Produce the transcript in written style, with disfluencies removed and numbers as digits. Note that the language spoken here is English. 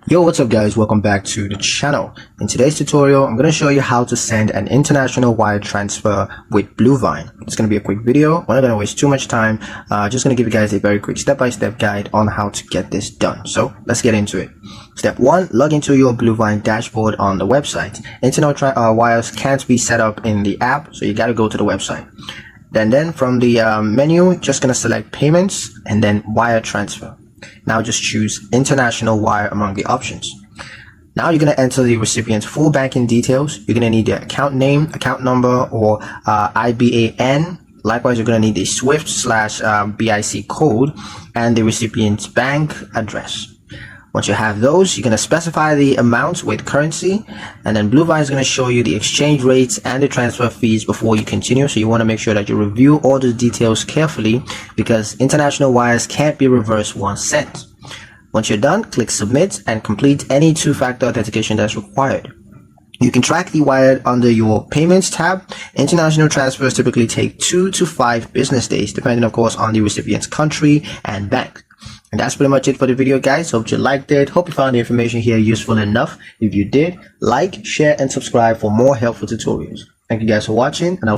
Yo, what's up guys, welcome back to the channel. In today's tutorial I'm going to show you how to send an international wire transfer with Bluevine. It's going to be a quick video. We're not going to waste too much time. Just going to give you guys a very quick step-by-step guide on how to get this done. So let's get into it. Step 1, log into your Bluevine dashboard on the website. International wires can't be set up in the app, so you got to go to the website. Then from the menu, just going to select payments and then wire transfer. Now just choose international wire among the options. Now you're going to enter the recipient's full banking details. You're going to need their account name, account number, or IBAN. Likewise, you're going to need the SWIFT/BIC code and the recipient's bank address. Once you have those, you're going to specify the amounts with currency, and then Bluevine is going to show you the exchange rates and the transfer fees before you continue. So you want to make sure that you review all the details carefully, because international wires can't be reversed once sent. Once you're done, click submit and complete any two-factor authentication that's required. You can track the wire under your payments tab. International transfers typically take 2 to 5 business days, depending of course on the recipient's country and bank. And that's pretty much it for the video, guys. Hope you liked it. Hope you found the information here useful enough. If you did, like, share, and subscribe for more helpful tutorials. Thank you guys for watching, and I'll see you